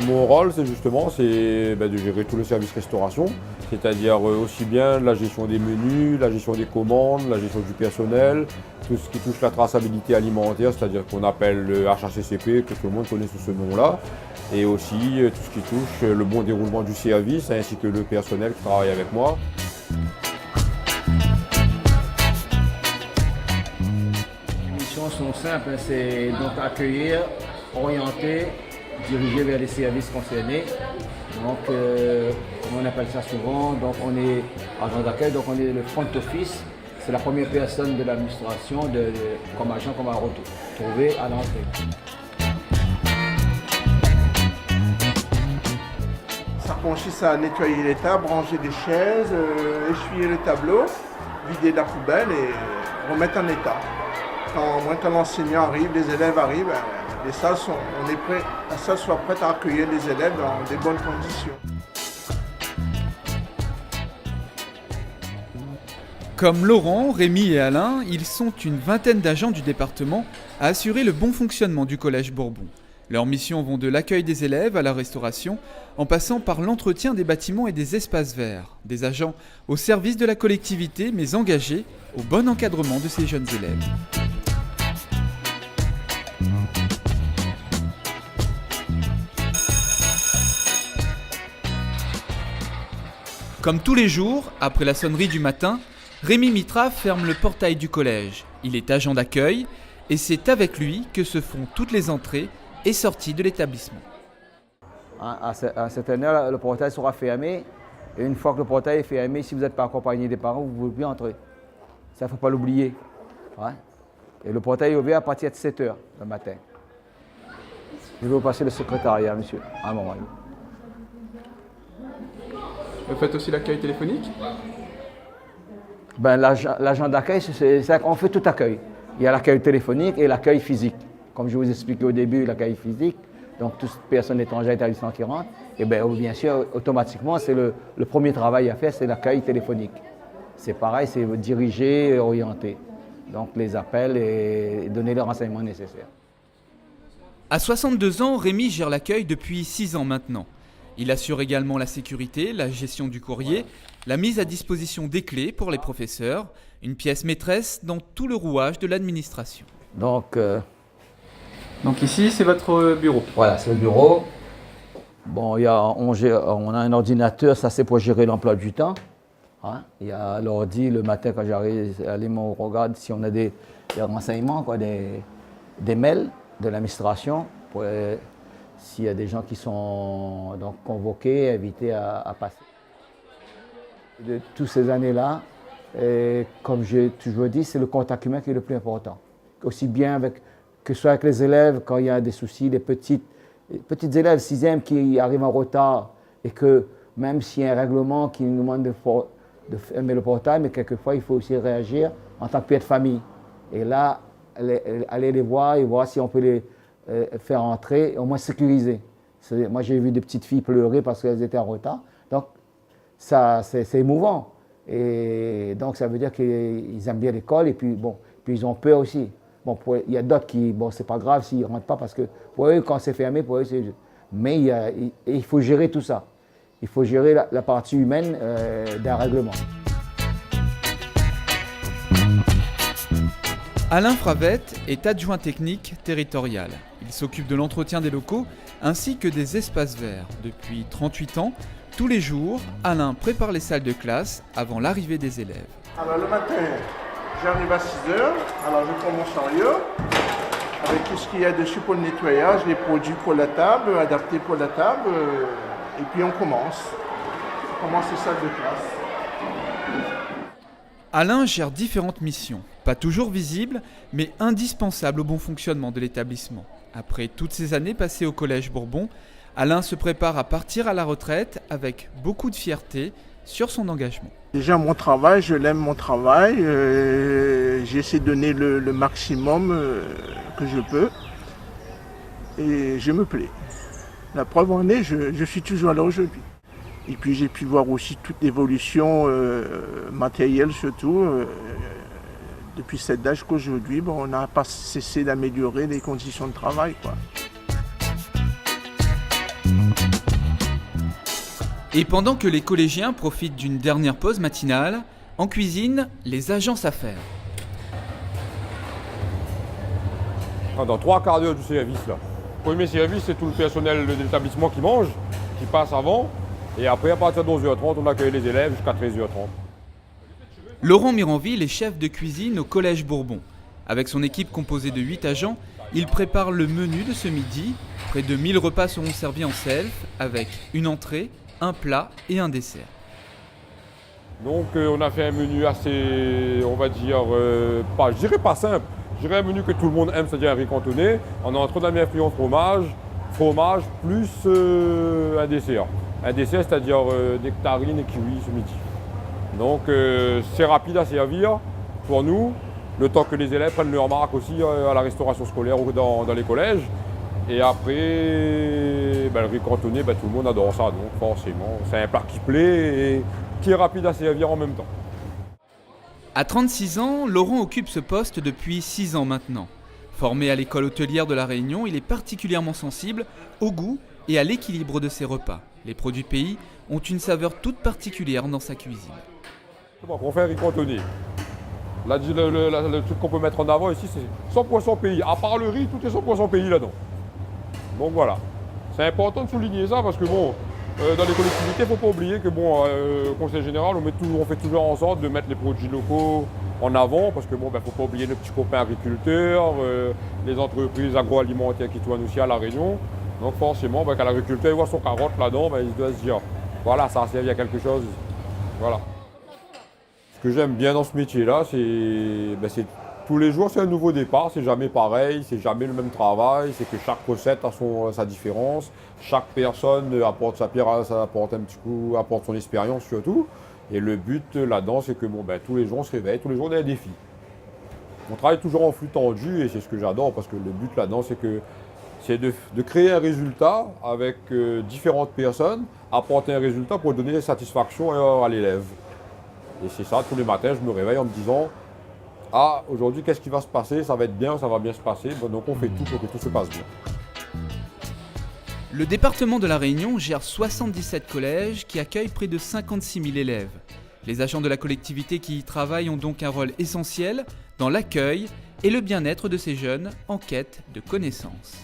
Mon rôle, c'est justement de gérer tout le service restauration, c'est-à-dire aussi bien la gestion des menus, la gestion des commandes, la gestion du personnel, tout ce qui touche la traçabilité alimentaire, c'est-à-dire qu'on appelle le HACCP, que tout le monde connaît sous ce nom-là, et aussi tout ce qui touche le bon déroulement du service, ainsi que le personnel qui travaille avec moi. Les missions sont simples, c'est donc accueillir, orienter, diriger vers les services concernés. Donc, comme on appelle ça souvent, donc on est agent d'accueil, donc on est le front office. C'est la première personne de l'administration comme agent qu'on va retrouver à l'entrée. Ça consiste à nettoyer les tables, ranger des chaises, essuyer les tableaux, vider la poubelle et remettre en état. Quand l'enseignant arrive, les élèves arrivent, les salles la salle soit prête à accueillir les élèves dans de bonnes conditions. Comme Laurent, Rémi et Alain, ils sont une vingtaine d'agents du département à assurer le bon fonctionnement du Collège Bourbon. Leurs missions vont de l'accueil des élèves à la restauration, en passant par l'entretien des bâtiments et des espaces verts. Des agents au service de la collectivité, mais engagés au bon encadrement de ces jeunes élèves. Comme tous les jours, après la sonnerie du matin, Rémi Mitra ferme le portail du collège. Il est agent d'accueil et c'est avec lui que se font toutes les entrées et sorties de l'établissement. À cette heure, le portail sera fermé. Et une fois que le portail est fermé, si vous n'êtes pas accompagné des parents, vous ne pouvez plus entrer. Ça, il ne faut pas l'oublier. Ouais. Et le portail est ouvert à partir de 7 h le matin. Je vais vous passer le secrétariat, monsieur. Un moment. Vous faites aussi l'accueil téléphonique ? L'agent d'accueil, on fait tout accueil. Il y a l'accueil téléphonique et l'accueil physique. Comme je vous expliquais au début, l'accueil physique, donc toute personne étrangère établissement qui rentre, et bien sûr, automatiquement, c'est le premier travail à faire, c'est l'accueil téléphonique. C'est pareil, c'est diriger et orienter. Donc les appels et donner les renseignements nécessaires. À 62 ans, Rémi gère l'accueil depuis 6 ans maintenant. Il assure également la sécurité, la gestion du courrier, la mise à disposition des clés pour les professeurs, une pièce maîtresse dans tout le rouage de l'administration. Donc ici, c'est votre bureau. Voilà, c'est le bureau. Bon, on a un ordinateur, ça c'est pour gérer l'emploi du temps. Hein? Il y a l'ordi, le matin quand j'arrive, on regarde si on a des renseignements, des mails de l'administration. S'il y a des gens qui sont donc convoqués, invités à passer. De toutes ces années-là, comme j'ai toujours dit, c'est le contact humain qui est le plus important. Aussi bien que ce soit avec les élèves, quand il y a des soucis, les petites élèves 6e qui arrivent en retard et que même s'il y a un règlement qui nous demande de fermer le portail, mais quelquefois il faut aussi réagir en tant que père de famille. Et là, aller les voir et voir si on peut les faire entrer, au moins sécuriser. Moi, j'ai vu des petites filles pleurer parce qu'elles étaient en retard. Donc, ça, c'est émouvant. Et donc, ça veut dire qu'ils aiment bien l'école et puis ils ont peur aussi. Bon, il y a d'autres qui, c'est pas grave s'ils ne rentrent pas parce que pour eux, quand c'est fermé, pour eux, c'est... Mais il faut gérer tout ça. Il faut gérer la partie humaine d'un règlement. Alain Fravette est adjoint technique territorial. Il s'occupe de l'entretien des locaux ainsi que des espaces verts. Depuis 38 ans, tous les jours, Alain prépare les salles de classe avant l'arrivée des élèves. Alors le matin, j'arrive à 6 h, alors je prends mon chariot avec tout ce qu'il y a dessus pour le nettoyage, les produits pour la table, adaptés pour la table, et puis on commence. On commence les salles de classe. Alain gère différentes missions, pas toujours visibles, mais indispensables au bon fonctionnement de l'établissement. Après toutes ces années passées au Collège Bourbon, Alain se prépare à partir à la retraite avec beaucoup de fierté sur son engagement. Déjà mon travail, je l'aime mon travail, j'essaie de donner le maximum que je peux et je me plais. La preuve en est, je suis toujours là aujourd'hui. Et puis j'ai pu voir aussi toute l'évolution matérielle surtout. Depuis cette date qu'aujourd'hui, on n'a pas cessé d'améliorer les conditions de travail, quoi. Et pendant que les collégiens profitent d'une dernière pause matinale, en cuisine, les agences à faire. Dans 3 quarts d'heure du service là. Premier service, c'est tout le personnel de l'établissement qui mange, qui passe avant. Et après, à partir de 11h30, on accueille les élèves jusqu'à 13h30. Laurent Miranville est chef de cuisine au Collège Bourbon. Avec son équipe composée de 8 agents, il prépare le menu de ce midi. Près de 1000 repas seront servis en self, avec une entrée, un plat et un dessert. Donc on a fait un menu assez, on va dire, je dirais pas simple. Je dirais un menu que tout le monde aime, c'est-à-dire un riz cantonné. On est en train de mettre un fromage plus un dessert. Un dessert, c'est-à-dire nectarines et kiwis ce midi. Donc c'est rapide à servir pour nous, le temps que les élèves prennent leur marque aussi à la restauration scolaire ou dans les collèges. Et après, le riz cantonné, tout le monde adore ça. Donc forcément, c'est un plat qui plaît et qui est rapide à servir en même temps. À 36 ans, Laurent occupe ce poste depuis 6 ans maintenant. Formé à l'école hôtelière de La Réunion, il est particulièrement sensible au goût et à l'équilibre de ses repas. Les produits pays ont une saveur toute particulière dans sa cuisine. On fait un riz cantonné. Là, le truc qu'on peut mettre en avant ici, c'est 100% pays. À part le riz, tout est 100% pays là-dedans. Donc voilà. C'est important de souligner ça parce que bon, dans les collectivités, il ne faut pas oublier que au Conseil général, on fait toujours en sorte de mettre les produits locaux en avant parce que faut pas oublier nos petits copains agriculteurs, les entreprises agroalimentaires qui tournent aussi à La Réunion. Donc forcément, quand l'agriculteur voit son carotte là-dedans, il doit se dire, voilà, ça a servi à quelque chose. Voilà. Ce que j'aime bien dans ce métier-là, c'est tous les jours, c'est un nouveau départ, c'est jamais pareil, c'est jamais le même travail, c'est que chaque recette a sa différence, chaque personne apporte sa pierre, ça apporte un petit coup, apporte son expérience surtout. Et le but là-dedans, c'est que tous les jours on se réveille, tous les jours on a un défi. On travaille toujours en flux tendu et c'est ce que j'adore parce que le but là-dedans, c'est de créer un résultat avec différentes personnes, apporter un résultat pour donner satisfaction à l'élève. Et c'est ça, tous les matins, je me réveille en me disant « Ah, aujourd'hui, qu'est-ce qui va se passer? Ça va être bien, ça va bien se passer. » Donc on fait tout pour que tout se passe bien. Le département de La Réunion gère 77 collèges qui accueillent près de 56 000 élèves. Les agents de la collectivité qui y travaillent ont donc un rôle essentiel dans l'accueil et le bien-être de ces jeunes en quête de connaissances.